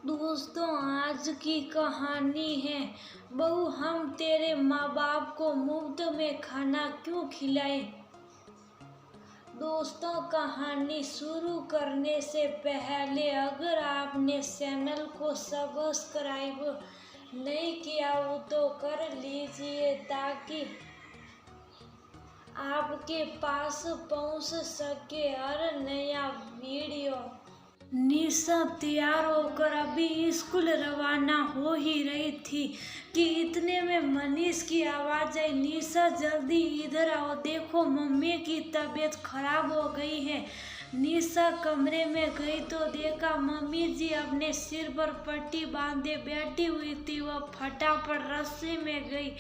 दोस्तों, आज की कहानी है बहू हम तेरे माँ बाप को मुफ्त में खाना क्यों खिलाए। दोस्तों, कहानी शुरू करने से पहले अगर आपने चैनल को सब्सक्राइब नहीं किया हो तो कर लीजिए ताकि आपके पास पहुंच सके हर नया वीडियो। निशा तैयार होकर अभी स्कूल रवाना हो ही रही थी कि इतने में मनीष की आवाज आई। निशा, जल्दी इधर आओ, देखो मम्मी की तबीयत खराब हो गई है। निशा कमरे में गई तो देखा मम्मी जी अपने सिर पर पट्टी बांधे बैठी हुई थी। वह फटाफट रस्सी में गई,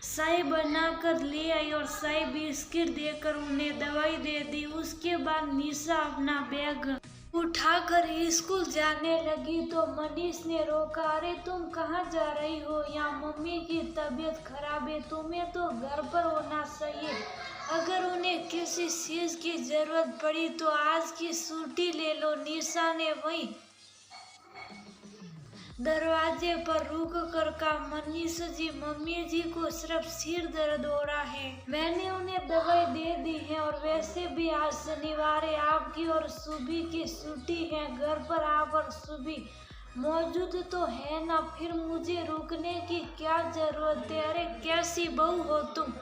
चाय बनाकर ले आई और चाय बिस्किट देकर उन्हें दवाई दे दी। उसके बाद निशा अपना बैग उठाकर स्कूल जाने लगी तो मनीष ने रोका। अरे तुम कहाँ जा रही हो? यहाँ मम्मी की तबीयत खराब है, तुम्हें तो घर पर होना चाहिए। अगर उन्हें किसी चीज की जरूरत पड़ी तो आज की छुट्टी ले लो। निशा ने वहीं दरवाजे पर रुक कर कहा, मनीष जी, मम्मी जी को सिर्फ सिर दर्द हो रहा है, मैंने उन्हें दवाई दे दी है और वैसे भी आज शनिवार है, आपकी और सुबी की छुट्टी है। घर पर आप और सुबी मौजूद तो है ना, फिर मुझे रुकने की क्या जरूरत है? अरे कैसी बहू हो तुम?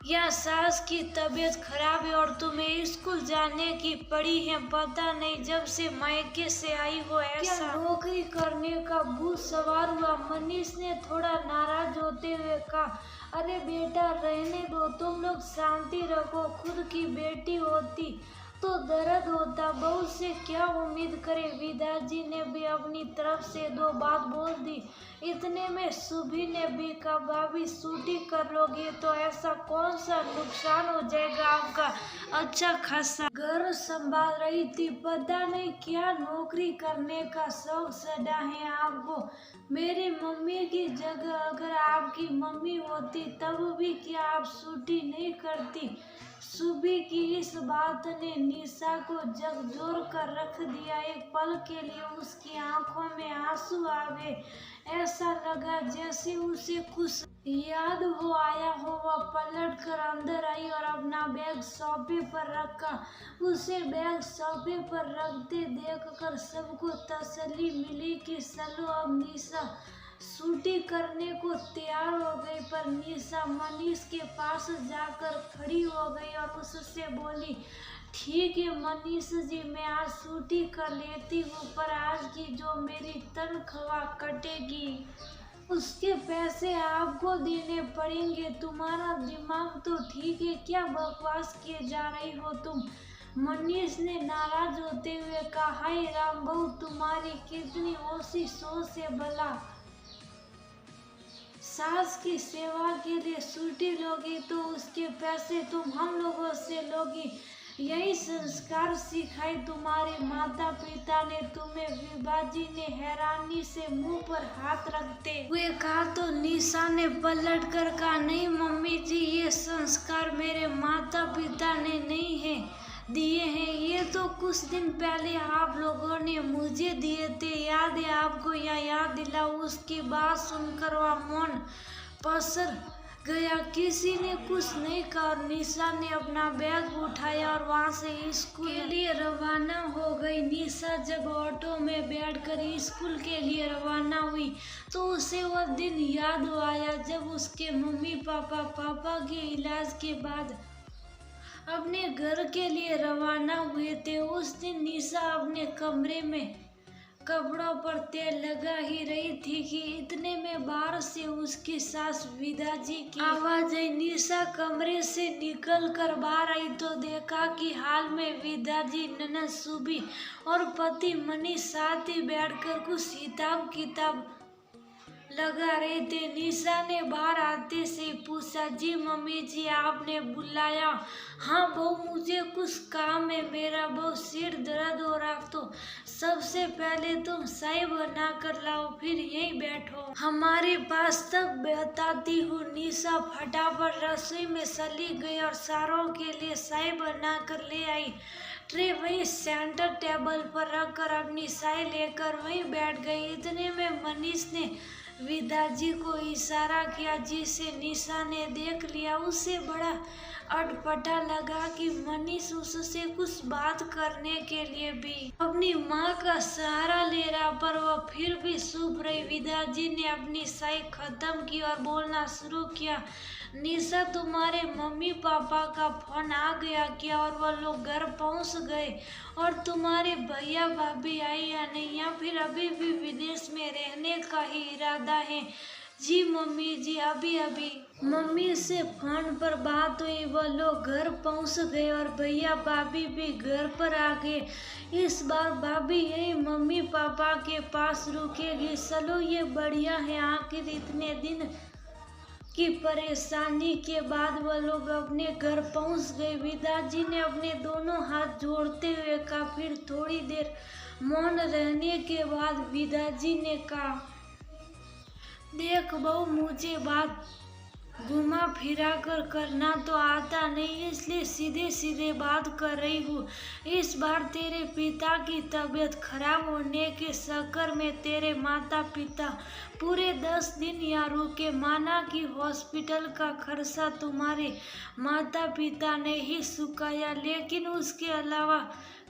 या सास की तबीयत खराब है और तुम्हें स्कूल जाने की पड़ी है? पता नहीं जब से मायके से आई हो ऐसा क्या नौकरी करने का भूत सवार हुआ? मनीष ने थोड़ा नाराज होते हुए कहा, अरे बेटा रहने दो, तुम लोग शांति रखो, खुद की बेटी होती तो दर्द होता, बहू से क्या उम्मीद करे। विदा जी ने भी अपनी तरफ से दो बात बोल दी। इतने में सुभी ने भी कहा, भाभी छुट्टी कर लोगे तो ऐसा कौन सा नुकसान हो जाएगा, आपका अच्छा खासा घर संभाल रही थी, पता नहीं क्या नौकरी करने का शौक चढ़ा है आपको। मेरी मम्मी की जगह अगर आपकी मम्मी होती तब भी क्या आप छुट्टी नहीं करती? सुबी की इस बात ने निशा को झकझोर कर रख दिया। एक पल के लिए उसकी आंखों में आंसू आ गए। ऐसा लगा जैसे उसे कुछ याद हो आया हो। वह पलट कर अंदर आई और अपना बैग सोफे पर रखा। उसे बैग सोफे पर रखते देखकर सबको तसल्ली मिली कि चलो अब निशा छुट्टी करने को तैयार हो गई। पर निशा मनीष के पास जाकर खड़ी हो गई और उससे बोली, ठीक है मनीष जी, मैं आज छुट्टी कर लेती हूँ, पर आज की जो मेरी तनख्वाह कटेगी उसके पैसे आपको देने पड़ेंगे। तुम्हारा दिमाग तो ठीक है, क्या बकवास किए जा रही हो तुम? मनीष ने नाराज होते हुए कहा, हाय राम बहू, तुम्हारी कितनी ओसी सोच है भला। सास की सेवा के लिए छुट्टी लोगी तो उसके पैसे तुम हम लोगों से लोगी। यही संस्कार सिखाए तुम्हारे माता पिता ने तुम्हें। विभाजी ने हैरानी से मुंह पर हाथ रखते हुए कहा तो निशा ने पलट कर कहा, नहीं मम्मी जी, ये संस्कार मेरे माता पिता ने नहीं है दिए हैं, ये तो कुछ दिन पहले आप लोगों ने मुझे दिए थे, याद है आपको? या याद दिलाओ। उसकी बात सुनकर वह मौन पसर गया, किसी ने कुछ नहीं कहा। निशा ने अपना बैग उठाया और वहां से स्कूल के लिए रवाना हो गई। निशा जब ऑटो में बैठकर स्कूल के लिए रवाना हुई तो उसे वह दिन याद आया जब उसके मम्मी पापा के इलाज के बाद अपने घर के लिए रवाना हुए थे। उस दिन निशा अपने कमरे में कपड़ों पर तेल लगा ही रही थी कि इतने में बाहर से उसकी सास विदा जी की आवाज आई। निशा कमरे से निकल कर बाहर आई तो देखा कि हाल में विदा जी, ननद सुबी और पति मनीष साथ ही बैठकर कुछ हिसाब किताब लगा रहे थे। निशा ने बाहर आते से पूछा, जी मम्मी जी, आपने बुलाया? हाँ बहू, मुझे कुछ काम है, मेरा बहुत सिर दर्द हो रहा, तो सबसे पहले तुम चाय बना कर लाओ, फिर यहीं बैठो हमारे पास, तब बताती हूँ। निशा फटाफट रसोई में चली गई और सारों के लिए चाय बना कर ले आई। ट्रे वही सेंटर टेबल पर रखकर अपनी चाय लेकर वहीं बैठ गई। इतने में मनीष ने विदा जी को इशारा किया, जिसे निशा ने देख लिया। उसे बड़ा अटपटा लगा कि मनीष उससे कुछ बात करने के लिए भी अपनी माँ का सहारा ले रहा, पर वह फिर भी चुप रही। विदा जी ने अपनी चाय खत्म की और बोलना शुरू किया, निशा तुम्हारे मम्मी पापा का फोन आ गया क्या, और वह लोग घर पहुंच गए, और तुम्हारे भैया भाभी आई या नहीं, या फिर अभी भी विदेश में रहने का ही इरादा है। जी मम्मी जी, अभी अभी मम्मी से फोन पर बात हुई, वह लोग घर पहुंच गए और भैया भाभी भी घर पर आ गए। इस बार भाभी यही मम्मी पापा के पास रुकेगी। चलो ये बढ़िया है, आखिर इतने दिन की परेशानी के बाद वह लोग अपने घर पहुंच गए। विदा जी ने अपने दोनों हाथ जोड़ते हुए कहा। फिर थोड़ी देर मौन रहने के बाद विदा जी ने कहा, देख बहू, मुझे बात घुमा फिरा कर करना तो आता नहीं, इसलिए सीधे सीधे बात कर रही हूँ। इस बार तेरे पिता की तबीयत खराब होने के चक्कर में तेरे माता पिता पूरे 10 दिन यहाँ रुके। माना कि हॉस्पिटल का खर्चा तुम्हारे माता पिता ने ही चुकाया, लेकिन उसके अलावा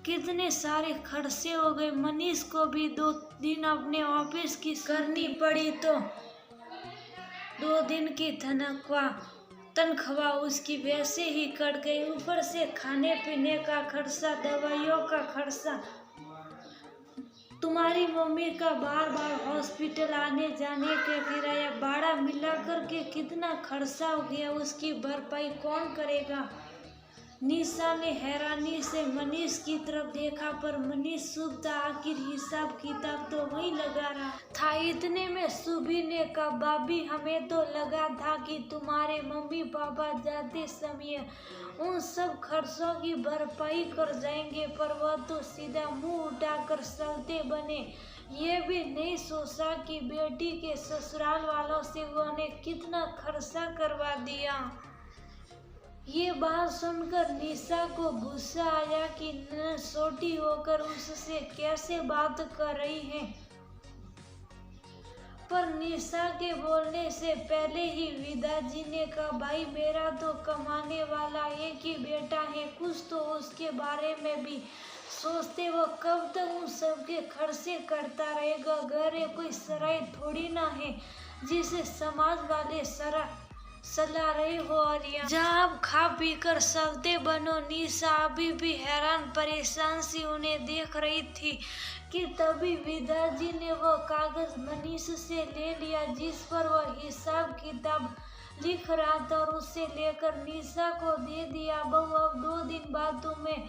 कितने सारे खर्चे हो गए। मनीष को भी 2 दिन अपने ऑफिस की करनी पड़ी, तो 2 दिन की तनख्वाह उसकी वैसे ही कट गई। ऊपर से खाने पीने का खर्चा, दवाइयों का खर्चा, तुम्हारी मम्मी का बार बार हॉस्पिटल आने जाने का किराया, भाड़ा मिला करके कितना खर्चा हो गया, उसकी भरपाई कौन करेगा। निशा ने हैरानी से मनीष की तरफ देखा, पर मनीष चुप था। आखिर हिसाब किताब तो वही लगा रहा था। इतने में सुबी ने कहा, भाभी हमें तो लगा था कि तुम्हारे मम्मी पापा जाते समय उन सब खर्चों की भरपाई कर जाएंगे, पर वह तो सीधा मुंह उठाकर चलते बने। ये भी नहीं सोचा कि बेटी के ससुराल वालों से उन्होंने कितना खर्चा करवा दिया। ये बात सुनकर निशा को गुस्सा आया कि न छोटी होकर उससे कैसे बात कर रही है, पर निशा के बोलने से पहले ही विदा जी ने कहा, भाई मेरा तो कमाने वाला एक ही बेटा है, कुछ तो उसके बारे में भी सोचते। वो कब तक उन सबके खर्चे करता रहेगा। घर है, कोई सराय थोड़ी ना है जिसे समाज वाले सला रहे हो, और यहाँ जहाँ आप खा पी कर चलते बनो। निशा अभी भी हैरान परेशान सी उन्हें देख रही थी कि तभी विदा जी ने वो कागज मनीष से ले लिया, जिस पर वह हिसाब किताब लिख रहा था, और उसे लेकर निशा को दे दिया। बहू, अब 2 दिन बाद तुम्हें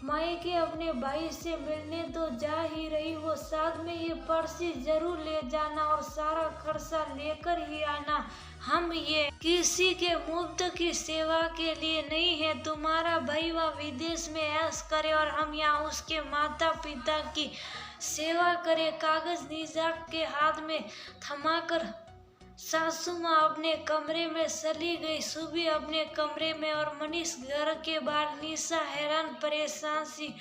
मायके अपने भाई से मिलने तो जा ही रही हो, साथ में ये पर्ची जरूर ले जाना और सारा खर्चा लेकर ही आना। हम ये किसी के मुफ्त की सेवा के लिए नहीं है। तुम्हारा भाई वह विदेश में ऐश करे और हम यहाँ उसके माता पिता की सेवा करें। कागज निशा के हाथ में थमाकर सासू माँ अपने कमरे में चली गई, सुबी अपने कमरे में और मनीष घर के बाहर। निशा हैरान परेशान सी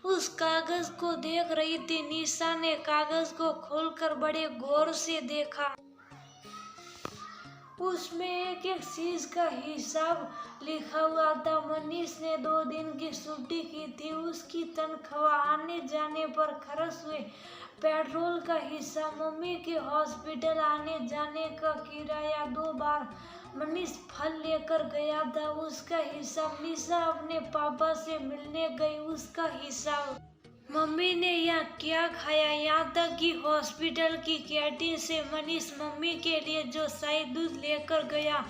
उस कागज को देख रही थी। निशा ने कागज को खोलकर बड़े गौर से देखा। उसमें एक एक चीज का हिसाब लिखा हुआ था। मनीष ने 2 दिन की छुट्टी की थी। उसकी तनख्वाह, आने जाने पर खर्च हुए पेट्रोल का हिस्सा, मम्मी के हॉस्पिटल आने जाने का किराया, 2 बार मनीष फल लेकर गया था उसका हिसाब, निशा अपने पापा से मिलने गई उसका हिसाब, मम्मी ने यहाँ क्या खाया, यहाँ तक कि हॉस्पिटल की कैंटीन से मनीष मम्मी के लिए जो शाही दूध लेकर गया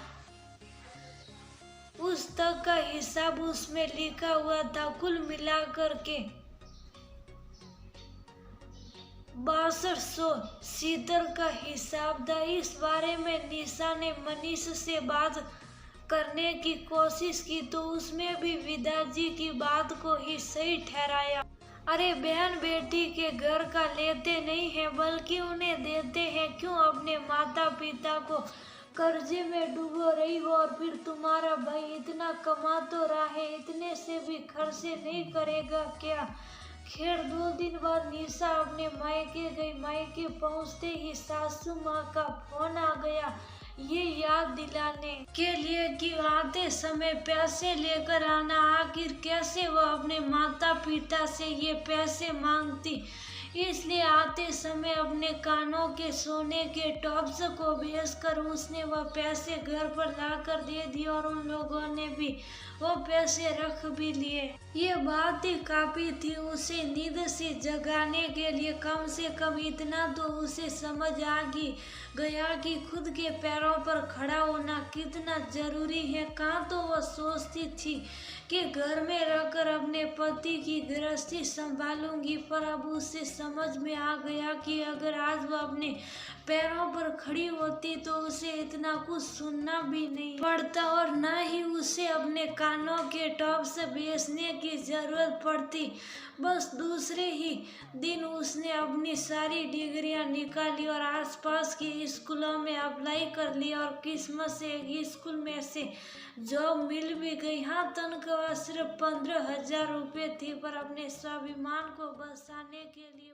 उस तक का हिसाब उसमें लिखा हुआ था। कुल मिलाकर के 6200 सीतर का हिसाब था। इस बारे में निशा ने मनीष से बात करने की कोशिश की तो उसमें भी विदा जी की बात को ही सही ठहराया। अरे बहन बेटी के घर का लेते नहीं है बल्कि उन्हें देते हैं, क्यों अपने माता पिता को कर्जे में डूबो रही हो और फिर तुम्हारा भाई इतना कमा तो रहा है, इतने से भी खर्चे नहीं करेगा क्या। खैर 2 दिन बाद निशा अपने मायके गई। मायके पहुंचते ही सासू माँ का फोन आ गया ये याद दिलाने के लिए कि आते समय पैसे लेकर आना। आखिर कैसे वह अपने माता पिता से ये पैसे मांगती, इसलिए आते समय अपने कानों के सोने के टॉप्स को बेचकर उसने वह पैसे घर पर लाकर दे दिए और उन लोगों ने भी वो पैसे रख भी लिए। ये बात ही काफी थी उसे नींद से जगाने के लिए। कम से कम इतना तो उसे समझ आ गया कि खुद के पैरों पर खड़ा होना कितना जरूरी है। कहाँ तो वह सोचती थी कि घर में रहकर अपने पति की गृहस्थी संभालूंगी, पर अब उसे समझ में आ गया कि अगर आज वह अपने पैरों पर खड़ी होती तो उसे इतना कुछ सुनना भी नहीं पड़ता और न ही उसे अपने कानों के टॉप्स बेचने की जरूरत पड़ती। बस दूसरे ही दिन उसने अपनी सारी डिग्रियां निकाली और आसपास के स्कूलों में अप्लाई कर लिया और किस्मत से एक स्कूल में से जॉब मिल भी गई। हाँ, तनख्वाह सिर्फ 15,000 रुपये थी, पर अपने स्वाभिमान को बचाने के लिए